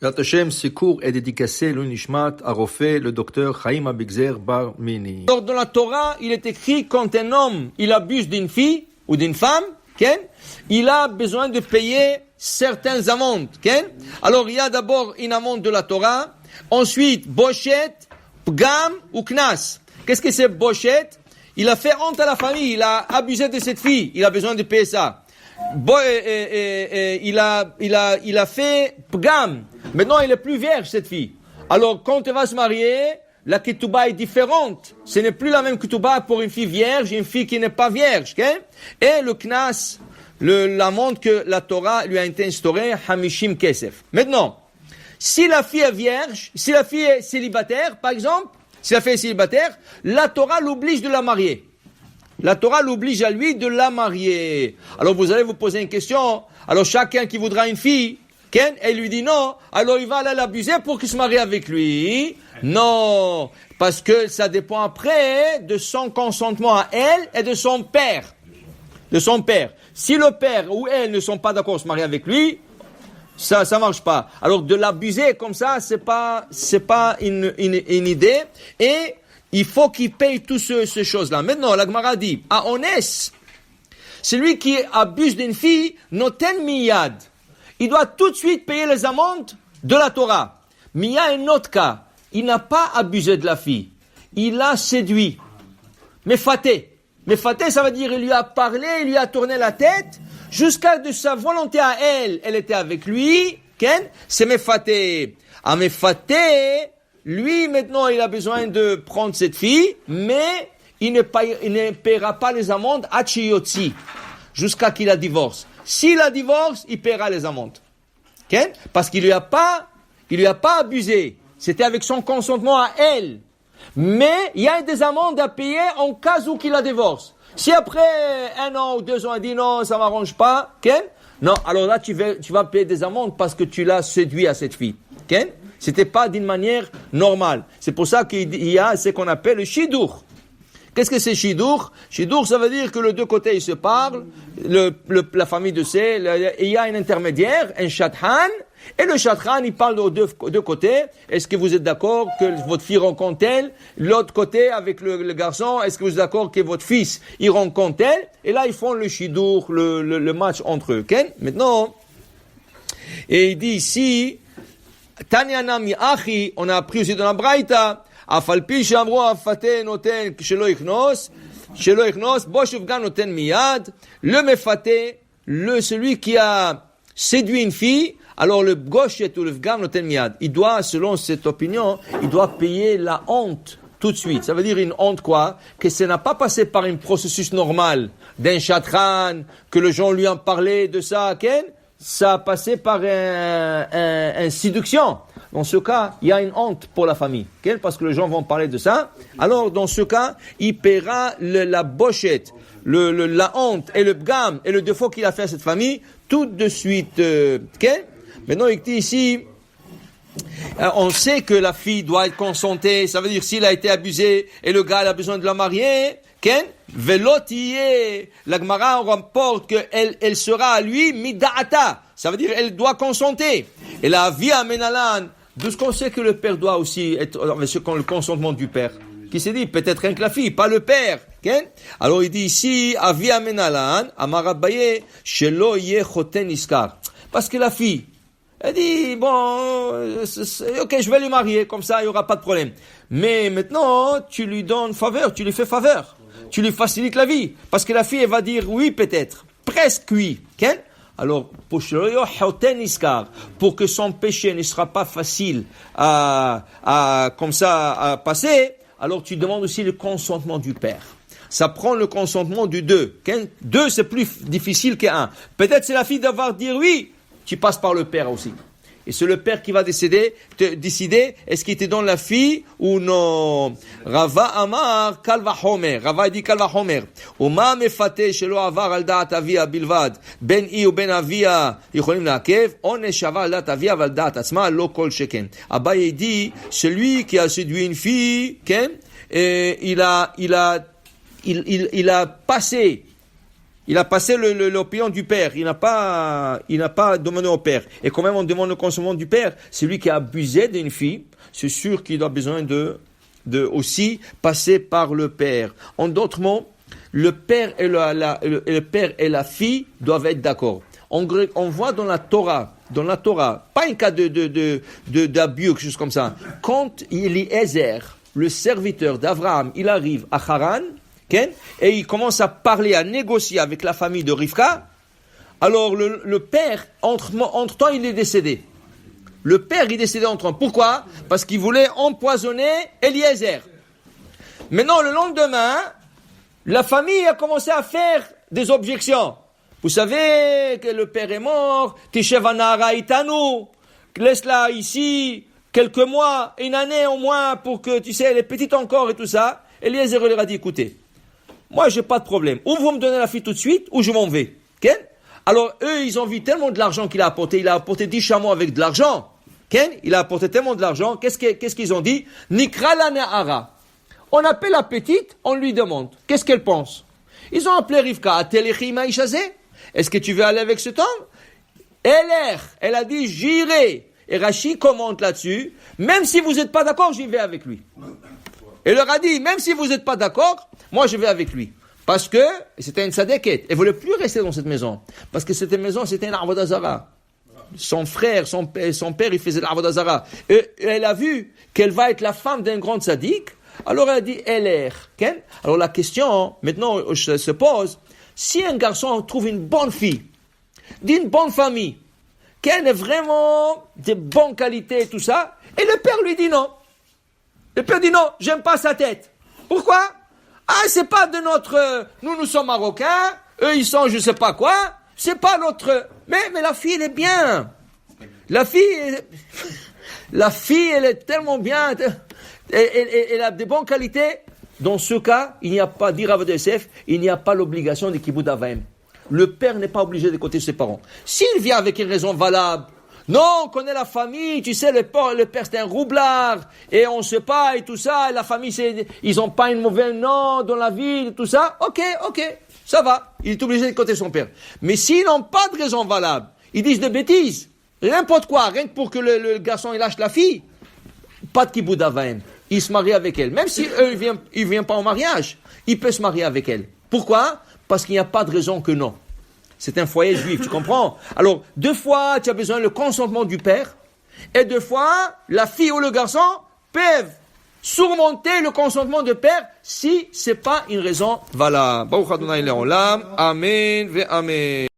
Hashem, ce cours est dédicacé l'Unishmat Arofé, le docteur Chaim Abigzer Bar Mini. Alors dans la Torah, il est écrit quand un homme il abuse d'une fille ou d'une femme, il a besoin de payer certaines amendes. Alors il y a d'abord une amende de la Torah, ensuite bochet, pgam ou knas. Qu'est-ce que c'est bochet? Il a fait honte à la famille, il a abusé de cette fille, il a besoin de payer ça. Il a fait pgam. Maintenant, elle est plus vierge, cette fille. Alors, quand elle va se marier, la ketouba est différente. Ce n'est plus la même ketouba pour une fille vierge et une fille qui n'est pas vierge. Et le knas, l'amende que la Torah lui a instaurée, hamishim kesef. Maintenant, si la fille est vierge, si la fille est célibataire, par exemple, si la fille est célibataire, la Torah l'oblige de la marier. La Torah l'oblige à lui de la marier. Alors vous allez vous poser une question. Alors chacun qui voudra une fille, elle lui dit non, alors il va aller l'abuser pour qu'il se marie avec lui. Non, parce que ça dépend après de son consentement à elle et de son père. De son père. Si le père ou elle ne sont pas d'accord à se marier avec lui, ça marche pas. Alors de l'abuser comme ça, c'est pas une idée. Et il faut qu'il paye toutes ces choses-là. Maintenant, la Gemara dit, à Onès, celui qui abuse d'une fille, noten miyad. Il doit tout de suite payer les amendes de la Torah. Mais il y a un autre cas. Il n'a pas abusé de la fille. Il l'a séduit. Mefaté. Mefaté, ça veut dire il lui a parlé, il lui a tourné la tête, jusqu'à de sa volonté à elle, elle était avec lui. C'est mefaté. À mefaté, lui, maintenant, il a besoin de prendre cette fille, mais il ne paiera pas les amendes à Chiyotzi, jusqu'à qu'il la divorce. S'il la divorce, il paiera les amendes. Parce qu'il lui a pas abusé. C'était avec son consentement à elle. Mais il y a des amendes à payer en cas où qu'il la divorce. Si après 1 an ou 2 ans, il dit non, ça m'arrange pas, non, alors là, tu vas payer des amendes parce que tu l'as séduit à cette fille. C'était pas d'une manière normale. C'est pour ça qu'il y a ce qu'on appelle le shidur. Qu'est-ce que c'est shidur? Shidur, ça veut dire que les deux côtés, ils se parlent, la famille de C, il y a un intermédiaire, un shatran, et le shatran, il parle aux deux côtés. Est-ce que vous êtes d'accord que votre fille rencontre elle? L'autre côté, avec le garçon, est-ce que vous êtes d'accord que votre fils, il rencontre elle? Et là, ils font le shidur, le match entre eux. Maintenant, et il dit ici, Tanyana mi achi, on a appris aussi dans la Braïta, afalpi shamro afate noten shelo ichnos, boshuf gan noten miyad, le mefate, celui qui a séduit une fille, alors le goshet ou le vgam noten miyad, il doit, selon cette opinion, il doit payer la honte tout de suite. Ça veut dire une honte quoi? Que ça n'a pas passé par un processus normal d'un chatran, que les gens lui ont parlé de ça, ça a passé par une séduction. Dans ce cas, il y a une honte pour la famille. Parce que les gens vont parler de ça. Alors, dans ce cas, il paiera la bochette, la honte et le bgam et le défaut qu'il a fait à cette famille tout de suite. Maintenant, il dit ici, on sait que la fille doit être consentée. Ça veut dire s'il a été abusé et le gars a besoin de la marier, velotier, la Gemara rapporte qu'elle sera à lui mida'ata. Ça veut dire elle doit consenter. Et la via menalan, d'où ce qu'on sait que le père doit aussi être avec le consentement du père. Qui s'est dit peut-être rien que la fille, pas le père. Alors il dit ici, avia menalan, amarabaye, shelo ye choten iskar. Parce que la fille, elle dit, bon, ok, je vais lui marier, comme ça, il n'y aura pas de problème. Mais maintenant, tu lui donnes faveur, tu lui fais faveur. Tu lui facilites la vie. Parce que la fille, elle va dire oui, peut-être. Presque oui. Alors, pour que son péché ne sera pas facile comme ça, à passer, alors tu demandes aussi le consentement du père. Ça prend le consentement du deux. Deux, c'est plus difficile qu'un. Peut-être c'est la fille d'avoir dit oui. Tu passes par le père aussi. Et c'est le père qui va décider est-ce qu'il te donne la fille ou non. Rava amar kalva homer. Rava dit kalva homer. Uma mefate shelo avar al da'at avia bilvad. Ben i ou ben avia yicholim la'akev. Onesh avar al da'at avia val da'at atzma lo kol sheken. Abaye dit celui qui a séduit une fille, il a passé Il a passé l'opinion du père. Il n'a pas demandé au père. Et quand même, on demande le consentement du père. C'est lui qui a abusé d'une fille. C'est sûr qu'il a besoin de aussi passer par le père. En d'autres mots, le père et le père et la fille doivent être d'accord. On voit dans la Torah, pas un cas d'abus, quelque chose comme ça. Quand Eliezer, le serviteur d'Abraham, il arrive à Haran, et il commence à parler, à négocier avec la famille de Rivka, alors le père, entre-temps, il est décédé. Le père, il est décédé entre-temps. Pourquoi? Parce qu'il voulait empoisonner Eliezer. Maintenant, le lendemain, la famille a commencé à faire des objections. Vous savez que le père est mort, Tishev Anahara Itanu, laisse-la ici quelques mois, une année au moins, pour que, tu sais, elle est petite encore et tout ça. Eliezer leur a dit, écoutez, moi, j'ai pas de problème. Ou vous me donnez la fille tout de suite, ou je m'en vais. Okay? Alors, eux, ils ont vu tellement de l'argent qu'il a apporté. Il a apporté 10 chameaux avec de l'argent. Okay? Il a apporté tellement de l'argent. Qu'est-ce qu'ils ont dit? Nikra la Nahara. On appelle la petite, on lui demande. Qu'est-ce qu'elle pense? Ils ont appelé Rivka. Atelechi maïchazé. Est-ce que tu veux aller avec cet homme? Elle a dit, j'irai. Et Rashi commente là-dessus. Même si vous n'êtes pas d'accord, j'y vais avec lui. Elle leur a dit, même si vous n'êtes pas d'accord, moi je vais avec lui. Parce que c'était une sadeket. Elle ne voulait plus rester dans cette maison. Parce que cette maison, c'était une avodat zara. Son frère, son père, il faisait l'avodat zara. Et elle a vu qu'elle va être la femme d'un grand sadique. Alors elle a dit, Alors la question, maintenant, se pose, si un garçon trouve une bonne fille, d'une bonne famille, qu'elle est vraiment de bonnes qualités et tout ça, et le père lui dit non. Le père dit non, j'aime pas sa tête. Pourquoi? Ah, c'est pas de notre... Nous sommes marocains, eux ils sont je sais pas quoi, c'est pas notre... Mais la fille elle est bien. La fille elle est tellement bien, elle a de bonnes qualités. Dans ce cas, il n'y a pas, dit Rav Yosef, il n'y a pas l'obligation de Kibbout Avaim. Le père n'est pas obligé d'écouter ses parents. S'il vient avec une raison valable, non, on connaît la famille, tu sais, le père c'est un roublard, et on sait pas, et tout ça, et la famille, ils ont pas une mauvaise nom dans la ville, tout ça, ok, ça va, il est obligé d'écouter son père. Mais s'ils n'ont pas de raison valable, ils disent des bêtises, n'importe quoi, rien que pour que le garçon il lâche la fille, pas de Kibbout Avaim. Il se marie avec elle. Même si eux, ils viennent pas au mariage, il peut se marier avec elle. Pourquoi? Parce qu'il n'y a pas de raison que non. C'est un foyer juif, tu comprends? Alors, 2 fois, tu as besoin du consentement du père, et 2 fois, la fille ou le garçon peuvent surmonter le consentement du père si c'est pas une raison valable. Baruch Adonai Le'olam. Amen ve Amen.